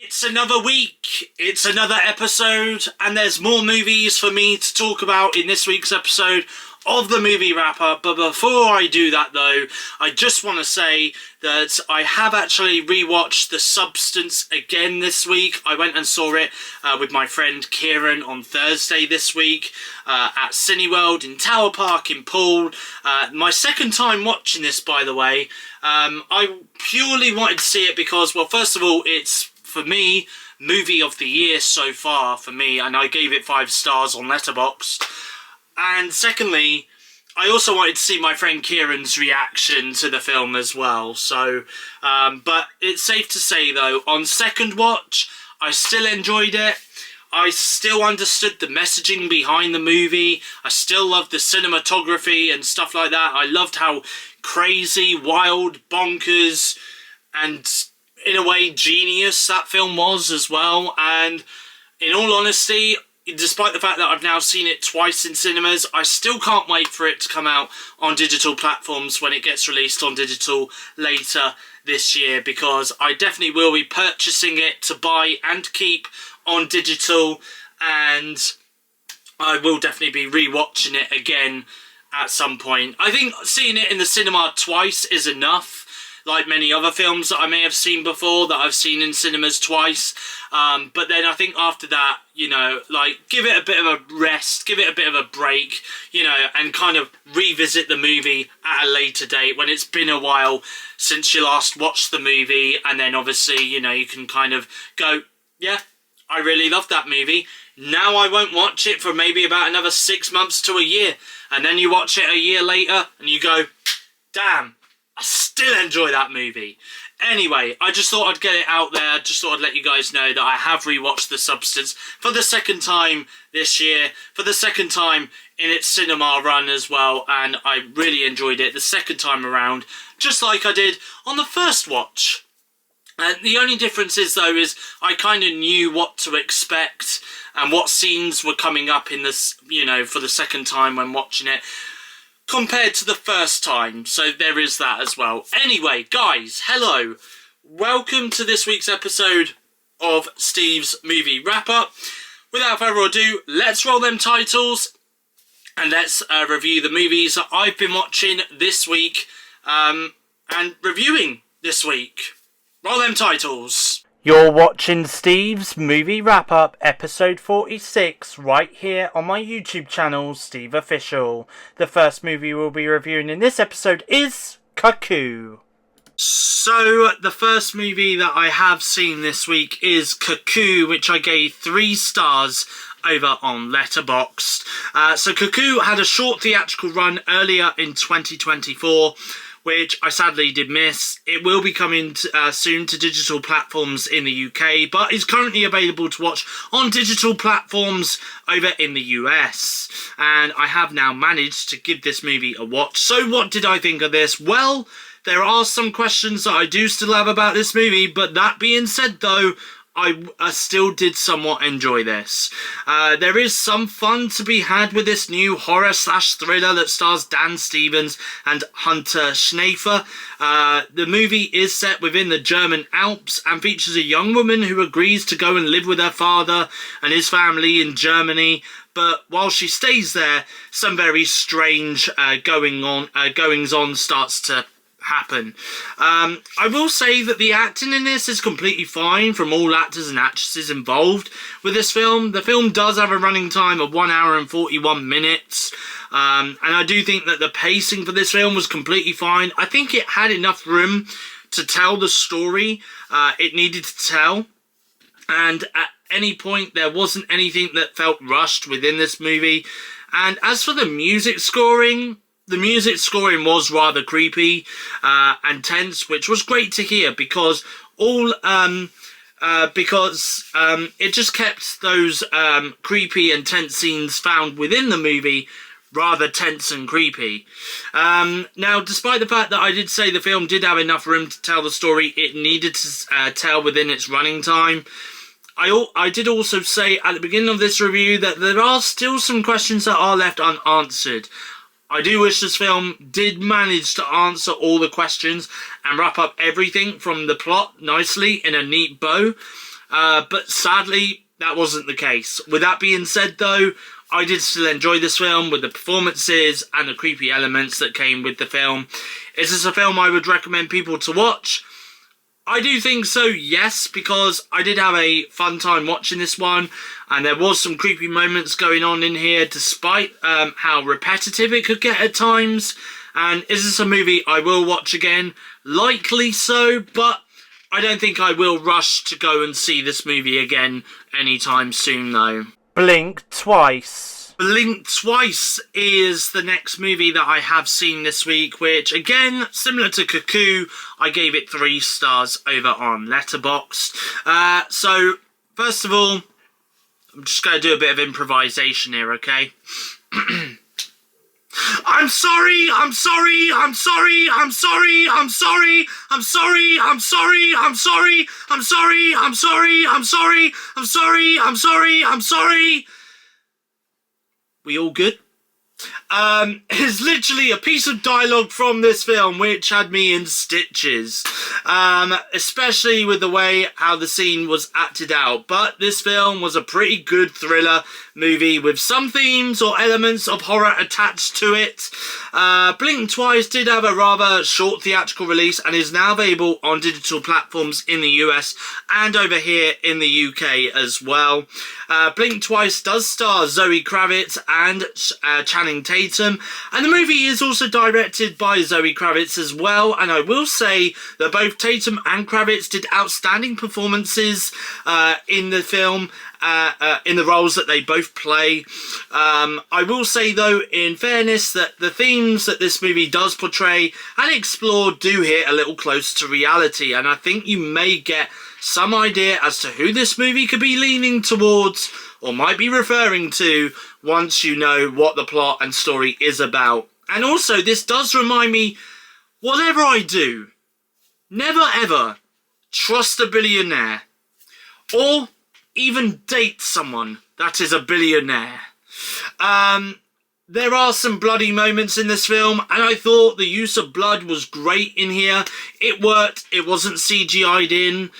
It's another week, it's another episode, and there's more movies for me to talk about in this week's episode of the movie wrap-up. But before I do that though, I just want to say that I have actually rewatched The Substance again this week. I went and saw it with my friend Kieran on Thursday this week at Cineworld in Tower Park in Poole. My second time watching this, by the way. I purely wanted to see it because, well, first of all, it's, for me, movie of the year so far for me, and I gave it 5 stars on Letterboxd. And secondly, I also wanted to see my friend Kieran's reaction to the film as well. So, but it's safe to say though, on second watch, I still enjoyed it. I still understood the messaging behind the movie. I still loved the cinematography and stuff like that. I loved how crazy, wild, bonkers, and in a way genius that film was as well. And in all honesty, despite the fact that I've now seen it twice in cinemas, I still can't wait for it to come out on digital platforms when it gets released on digital later this year, because I definitely will be purchasing it to buy and keep on digital, and I will definitely be rewatching it again at some point. I think seeing it in the cinema twice is enough. Like many other films that I may have seen before that I've seen in cinemas twice. But then I think after that, you know, like, give it a bit of a rest, give it a bit of a break, you know, and kind of revisit the movie at a later date when it's been a while since you last watched the movie. And then obviously, you know, you can kind of go, yeah, I really loved that movie. Now I won't watch it for maybe about another 6 months to a year. And then you watch it a year later and you go, damn, I still enjoy that movie. Anyway, I just thought I'd get it out there. Just thought I'd let you guys know that I have rewatched The Substance for the second time this year, for the second time in its cinema run as well, and I really enjoyed it the second time around, just like I did on the first watch. And the only difference is, though, is I kind of knew what to expect and what scenes were coming up in this, you know, for the second time when watching it, compared to the first time, so there is that as well. Anyway, guys, hello. Welcome to this week's episode of Steve's Movie Wrap-Up. Without further ado, let's roll them titles and let's review the movies that I've been watching this week and reviewing this week. Roll them titles. You're watching Steve's Movie Wrap-Up, episode 46, right here on my YouTube channel, SteveOfficial. The first movie we'll be reviewing in this episode is Cuckoo. So, the first movie that I have seen this week is Cuckoo, which I gave 3 stars over on Letterboxd. So, Cuckoo had a short theatrical run earlier in 2024, which I sadly did miss. It will be coming soon to digital platforms in the UK, but is currently available to watch on digital platforms over in the US. And I have now managed to give this movie a watch. So what did I think of this? Well, there are some questions that I do still have about this movie, but that being said though, I still did somewhat enjoy this. There is some fun to be had with this new horror/thriller that stars Dan Stevens and Hunter Schnafer. The movie is set within the German Alps and features a young woman who agrees to go and live with her father and his family in Germany. But while she stays there, some very strange goings-on starts to happen. I will say that the acting in this is completely fine from all actors and actresses involved with this film. The film does have a running time of 1 hour and 41 minutes. And I do think that the pacing for this film was completely fine. I think it had enough room to tell the story it needed to tell. And at any point, there wasn't anything that felt rushed within this movie. And as for the music scoring was rather creepy and tense, which was great to hear because it just kept those creepy and tense scenes found within the movie rather tense and creepy. Now, despite the fact that I did say the film did have enough room to tell the story it needed to tell within its running time, I did also say at the beginning of this review that there are still some questions that are left unanswered. I do wish this film did manage to answer all the questions and wrap up everything from the plot nicely in a neat bow. but sadly, that wasn't the case. With that being said, though, I did still enjoy this film with the performances and the creepy elements that came with the film. Is this a film I would recommend people to watch? I do think so, yes, because I did have a fun time watching this one, and there was some creepy moments going on in here, despite how repetitive it could get at times. And is this a movie I will watch again? Likely so, but I don't think I will rush to go and see this movie again anytime soon, though. Blink twice. Blink Twice is the next movie that I have seen this week, which, again, similar to Cuckoo, I gave it 3 stars over on Letterboxd. So, first of all, I'm just going to do a bit of improvisation here, okay? I'm sorry, I'm sorry, I'm sorry, I'm sorry, I'm sorry, I'm sorry, I'm sorry, I'm sorry, I'm sorry, I'm sorry, I'm sorry, I'm sorry, I'm sorry, I'm sorry. We all good? It's literally a piece of dialogue from this film which had me in stitches, especially with the way how the scene was acted out. But this film was a pretty good thriller movie with some themes or elements of horror attached to it. Blink Twice did have a rather short theatrical release and is now available on digital platforms in the US and over here in the UK as well. Blink Twice does star Zoe Kravitz and Channing Tatum, and the movie is also directed by Zoe Kravitz as well, and I will say that both Tatum and Kravitz did outstanding performances in the film, in the roles that they both play. I will say, though, in fairness, that the themes that this movie does portray and explore do hit a little close to reality, and I think you may get some idea as to who this movie could be leaning towards or might be referring to once you know what the plot and story is about. And also, this does remind me, whatever I do, never ever trust a billionaire or even date someone that is a billionaire. There are some bloody moments in this film, and I thought the use of blood was great in here. It worked, it wasn't CGI'd in.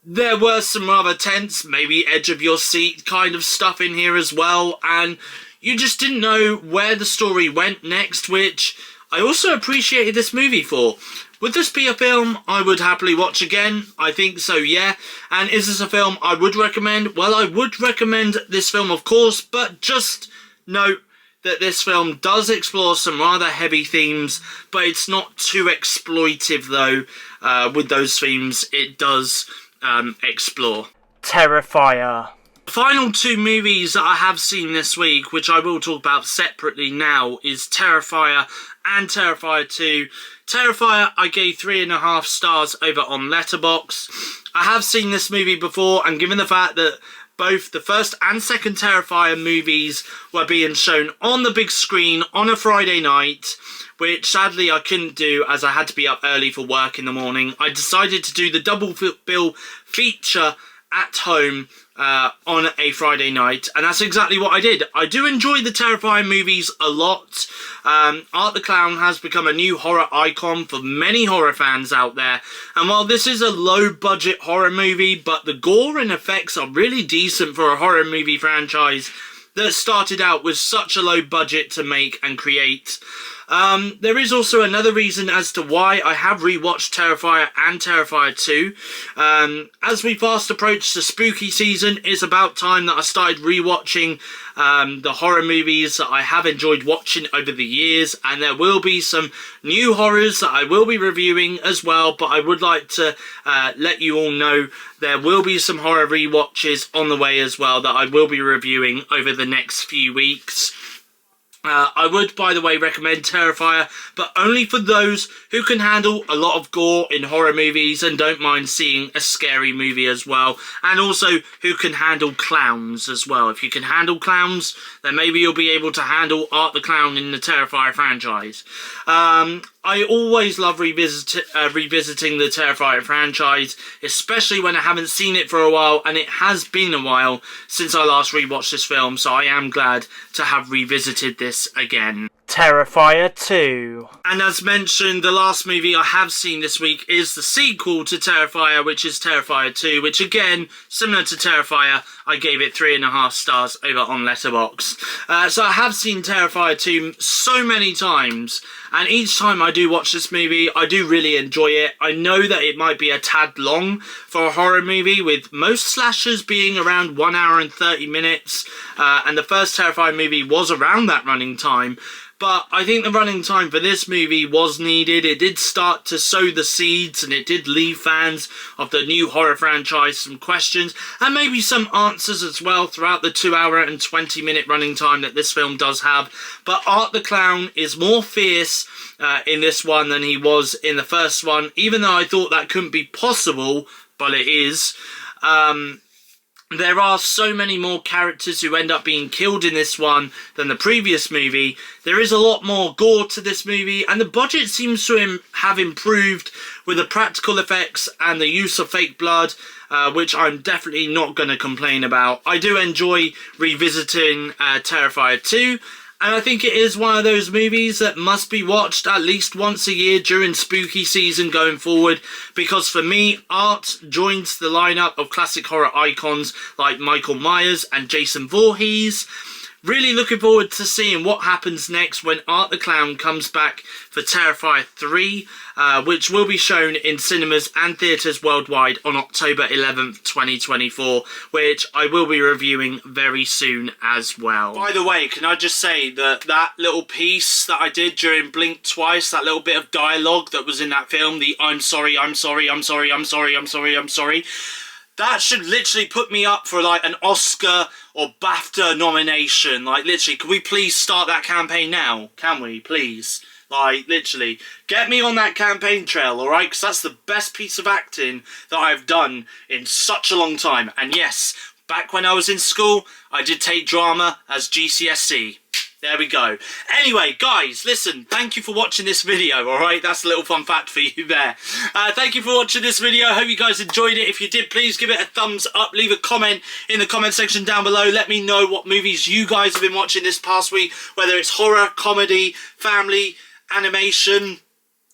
There were some rather tense, maybe edge of your seat kind of stuff in here as well, and you just didn't know where the story went next, which I also appreciated this movie for. Would this be a film I would happily watch again? I think so, yeah. And is this a film I would recommend? Well, I would recommend this film, of course, but just note that this film does explore some rather heavy themes, but it's not too exploitive, though, with those themes it does explore. Terrifier. Final 2 movies that I have seen this week, which I will talk about separately now, is Terrifier and Terrifier 2. Terrifier I gave 3.5 stars over on Letterboxd. I have seen this movie before, and given the fact that both the first and second Terrifier movies were being shown on the big screen on a Friday night, which sadly I couldn't do as I had to be up early for work in the morning, I decided to do the double bill feature at home on a Friday night, and that's exactly what I did. I do enjoy the Terrifying movies a lot. Art the Clown has become a new horror icon for many horror fans out there, and while this is a low-budget horror movie, but the gore and effects are really decent for a horror movie franchise that started out with such a low budget to make and create. There is also another reason as to why I have rewatched Terrifier and Terrifier 2. As we fast approach the spooky season, it's about time that I started rewatching the horror movies that I have enjoyed watching over the years, and there will be some new horrors that I will be reviewing as well, but I would like to let you all know there will be some horror rewatches on the way as well that I will be reviewing over the next few weeks. I would, by the way, recommend Terrifier, but only for those who can handle a lot of gore in horror movies and don't mind seeing a scary movie as well, and also who can handle clowns as well. If you can handle clowns, then maybe you'll be able to handle Art the Clown in the Terrifier franchise. I always love revisiting the Terrifier franchise, especially when I haven't seen it for a while, and it has been a while since I last rewatched this film, so I am glad to have revisited this again. Terrifier 2. And as mentioned, the last movie I have seen this week is the sequel to Terrifier, which is Terrifier 2, which again, similar to Terrifier, I gave it 3.5 stars over on Letterboxd. So I have seen Terrifier 2 so many times, and each time I do watch this movie, I do really enjoy it. I know that it might be a tad long for a horror movie, with most slashers being around 1 hour and 30 minutes, and the first Terrifier movie was around that running time. But I think the running time for this movie was needed. It did start to sow the seeds, and it did leave fans of the new horror franchise some questions and maybe some answers as well throughout the 2 hour and 20 minute running time that this film does have. But Art the Clown is more fierce in this one than he was in the first one, even though I thought that couldn't be possible, but it is. There are so many more characters who end up being killed in this one than the previous movie. There is a lot more gore to this movie, and the budget seems to have improved with the practical effects and the use of fake blood, which I'm definitely not going to complain about. I do enjoy revisiting Terrifier 2. And I think it is one of those movies that must be watched at least once a year during spooky season going forward, because for me, Art joins the lineup of classic horror icons like Michael Myers and Jason Voorhees. Really looking forward to seeing what happens next when Art the Clown comes back for Terrifier 3, which will be shown in cinemas and theatres worldwide on October 11th, 2024, which I will be reviewing very soon as well. By the way, can I just say that that little piece that I did during Blink Twice, that little bit of dialogue that was in that film, the I'm sorry, I'm sorry, I'm sorry, I'm sorry, I'm sorry, I'm sorry, that should literally put me up for like an Oscar or BAFTA nomination. Like, literally, can we please start that campaign now? Can we, please? Like, literally, get me on that campaign trail, alright? Because that's the best piece of acting that I've done in such a long time. And yes, back when I was in school, I did take drama as GCSE. There we go. Anyway, guys, listen, thank you for watching this video, alright? That's a little fun fact for you there. Thank you for watching this video. I hope you guys enjoyed it. If you did, please give it a thumbs up. Leave a comment in the comment section down below. Let me know what movies you guys have been watching this past week, whether it's horror, comedy, family, animation,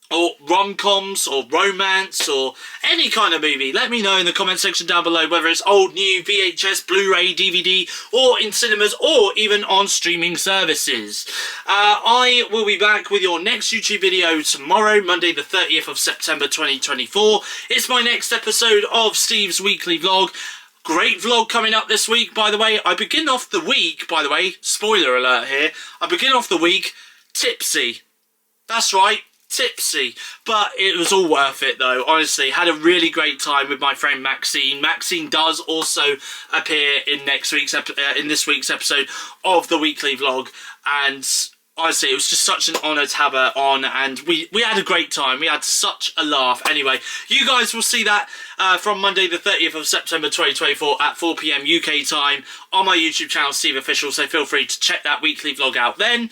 or rom-coms, or romance, or any kind of movie. Let me know in the comment section down below, whether it's old, new, VHS, Blu-ray, DVD, or in cinemas, or even on streaming services. I will be back with your next YouTube video tomorrow, Monday the 30th of September 2024. It's my next episode of Steve's weekly vlog. Great vlog coming up this week, by the way. I begin off the week, by the way, spoiler alert here, I begin off the week tipsy. That's right, tipsy, but it was all worth it though. Honestly, had a really great time with my friend Maxine. Maxine does also appear in this week's episode of the weekly vlog, and honestly, it was just such an honour to have her on, and we had a great time. We had such a laugh. Anyway, you guys will see that from Monday the 30th of September 2024 at 4 PM UK time on my YouTube channel, SteveOfficial, so feel free to check that weekly vlog out then.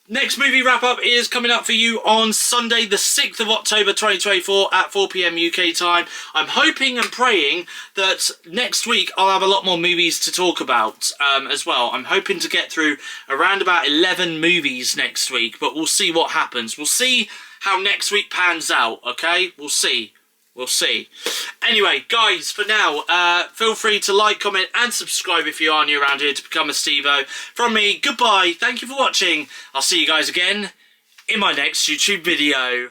Next movie wrap-up is coming up for you on Sunday the 6th of October 2024 at 4 PM UK time. I'm hoping and praying that next week I'll have a lot more movies to talk about as well. I'm hoping to get through around about 11 movies next week, but we'll see what happens. We'll see how next week pans out, okay? We'll see. We'll see. Anyway, guys, for now, feel free to like, comment, and subscribe if you are new around here to become a Stevo. From me, goodbye. Thank you for watching. I'll see you guys again in my next YouTube video.